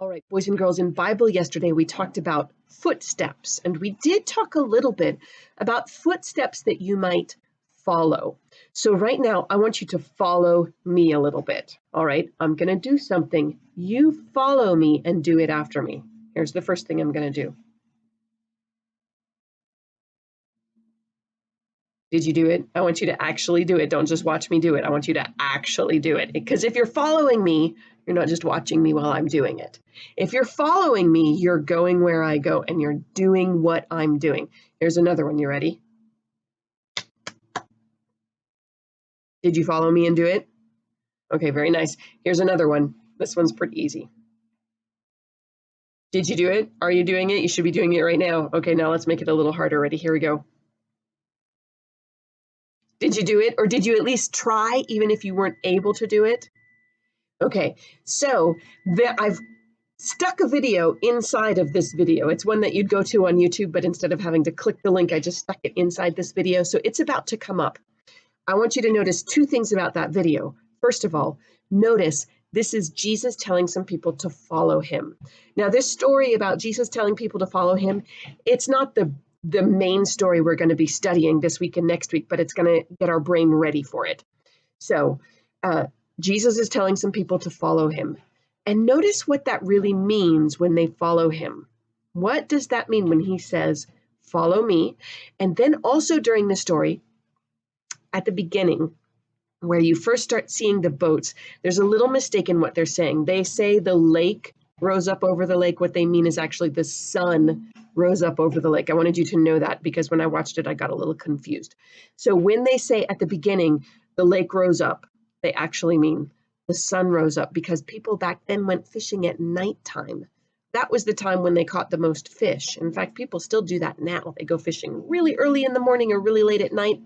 All right, boys and girls, in Bible yesterday, we talked about footsteps, and we did talk a little bit about footsteps that you might follow. So right now, I want you to follow me a little bit. All right, I'm going to do something. You follow me and do it after me. Here's the first thing I'm going to do. Did you do it? I want you to actually do it. Don't just watch me do it. I want you to actually do it. Because if you're following me, you're not just watching me while I'm doing it. If you're following me, you're going where I go and you're doing what I'm doing. Here's another one. You ready? Did you follow me and do it? Okay, very nice. Here's another one. This one's pretty easy. Did you do it? Are you doing it? You should be doing it right now. Okay, now let's make it a little harder. Ready? Here we go. Did you do it? Or did you at least try, even if you weren't able to do it? Okay, so I've stuck a video inside of this video. It's one that you'd go to on YouTube, but instead of having to click the link, I just stuck it inside this video. So it's about to come up. I want you to notice two things about that video. First of all, notice this is Jesus telling some people to follow him. Now, this story about Jesus telling people to follow him, it's not the main story we're going to be studying this week and next week, but it's going to get our brain ready for it. So Jesus is telling some people to follow him. And notice what that really means when they follow him. What does that mean when he says, follow me? And then also during the story, at the beginning, where you first start seeing the boats, there's a little mistake in what they're saying. They say the lake rose up over the lake. What they mean is actually the sun rose up over the lake. I wanted you to know that because when I watched it, I got a little confused. So when they say at the beginning, the lake rose up, they actually mean the sun rose up because people back then went fishing at nighttime. That was the time when they caught the most fish. In fact, people still do that now. They go fishing really early in the morning or really late at night.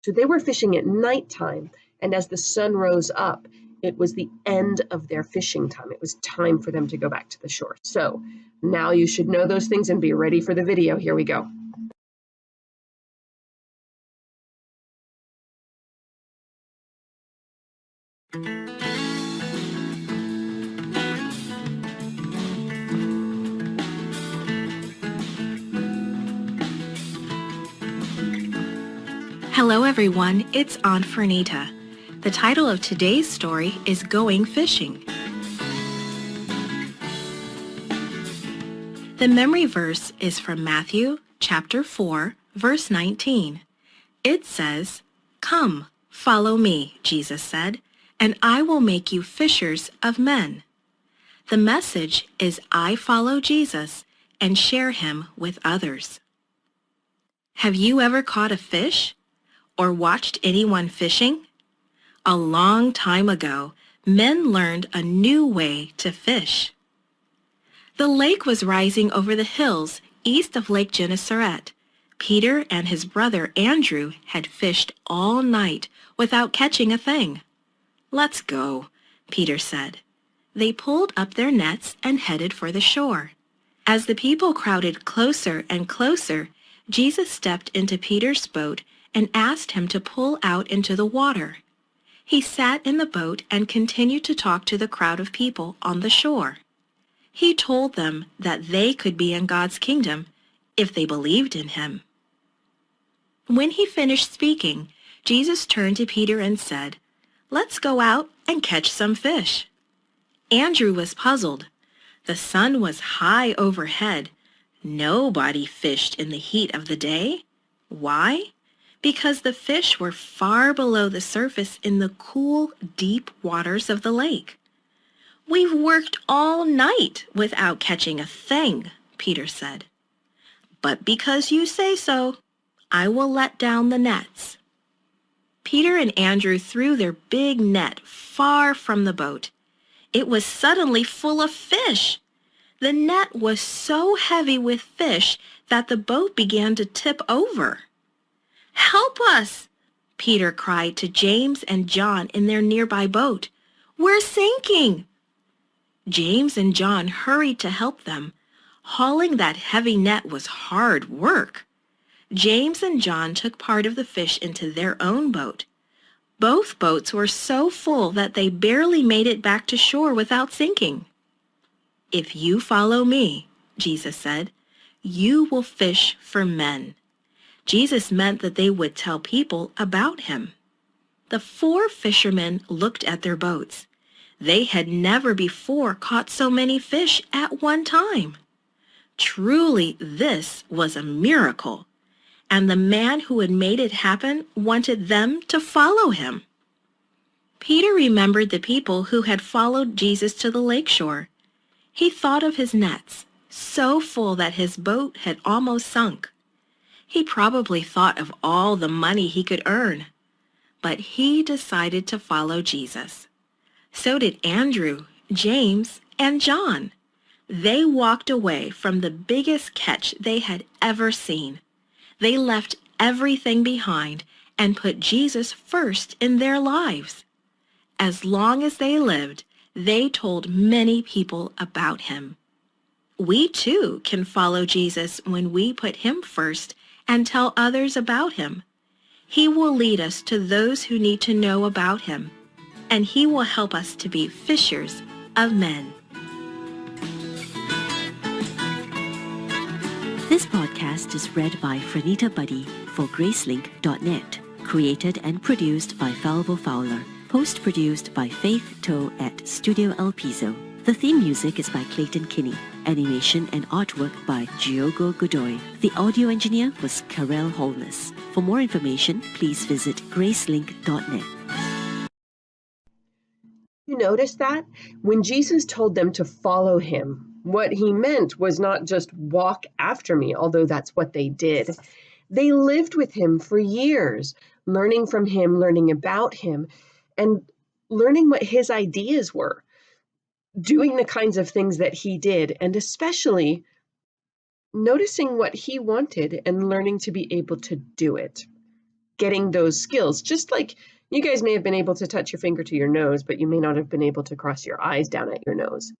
So they were fishing at nighttime. And as the sun rose up, it was the end of their fishing time. It was time for them to go back to the shore. So now you should know those things and be ready for the video. Here we go. Hello everyone, it's Aunt Fernita. The title of today's story is Going Fishing. The memory verse is from Matthew chapter 4, verse 19. It says, "Come, follow me," Jesus said, "and I will make you fishers of men." The message is I follow Jesus and share him with others. Have you ever caught a fish? Or watched anyone fishing? A long time ago, men learned a new way to fish. The lake was rising over the hills east of Lake Gennesaret. Peter and his brother Andrew had fished all night without catching a thing. "Let's go," Peter said. They pulled up their nets and headed for the shore. As the people crowded closer and closer, Jesus stepped into Peter's boat and asked him to pull out into the water. He sat in the boat and continued to talk to the crowd of people on the shore. He told them that they could be in God's kingdom if they believed in him. When he finished speaking, Jesus turned to Peter and said, "Let's go out and catch some fish." Andrew was puzzled. The sun was high overhead. Nobody fished in the heat of the day. Why? Because the fish were far below the surface in the cool, deep waters of the lake. "We've worked all night without catching a thing," Peter said. "But because you say so, I will let down the nets." Peter and Andrew threw their big net far from the boat. It was suddenly full of fish. The net was so heavy with fish that the boat began to tip over. "Help us!" Peter cried to James and John in their nearby boat. "We're sinking!" James and John hurried to help them. Hauling that heavy net was hard work. James and John took part of the fish into their own boat. Both boats were so full that they barely made it back to shore without sinking. "If you follow me," Jesus said, "you will fish for men." Jesus meant that they would tell people about him. The 4 fishermen looked at their boats. They had never before caught so many fish at one time. Truly, this was a miracle, and the man who had made it happen wanted them to follow him. Peter remembered the people who had followed Jesus to the lakeshore. He thought of his nets, so full that his boat had almost sunk. He probably thought of all the money he could earn. But he decided to follow Jesus. So did Andrew, James, and John. They walked away from the biggest catch they had ever seen. They left everything behind and put Jesus first in their lives. As long as they lived, they told many people about him. We too can follow Jesus when we put him first and tell others about him. He will lead us to those who need to know about him, and he will help us to be fishers of men. This podcast is read by Franita Buddy for Gracelink.net. Created and produced by Falvo Fowler. Post-produced by Faith Toe at Studio El Piso. The theme music is by Clayton Kinney. Animation and artwork by Giogo Godoy. The audio engineer was Karel Holness. For more information, please visit Gracelink.net. You notice that? When Jesus told them to follow him, what he meant was not just walk after me, although that's what they did. They lived with him for years, learning from him, learning about him, and learning what his ideas were, doing the kinds of things that he did, and especially noticing what he wanted and learning to be able to do it, getting those skills. Just like you guys may have been able to touch your finger to your nose, but you may not have been able to cross your eyes down at your nose.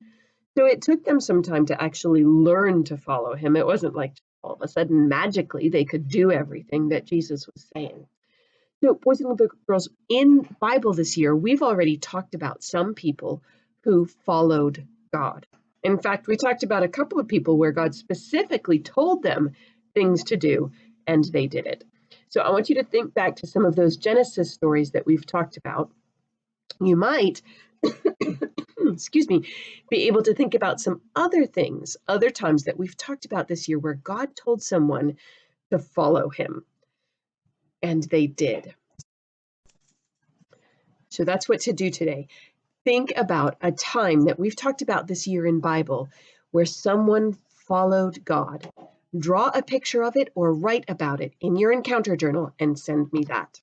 So it took them some time to actually learn to follow him. It wasn't like all of a sudden magically they could do everything that Jesus was saying. So, boys and girls, in Bible this year, we've already talked about some people who followed God. In fact, we talked about a couple of people where God specifically told them things to do, and they did it. So I want you to think back to some of those Genesis stories that we've talked about. You might, excuse me, be able to think about some other things, other times that we've talked about this year where God told someone to follow him. And they did. So that's what to do today. Think about a time that we've talked about this year in Bible where someone followed God. Draw a picture of it or write about it in your encounter journal and send me that.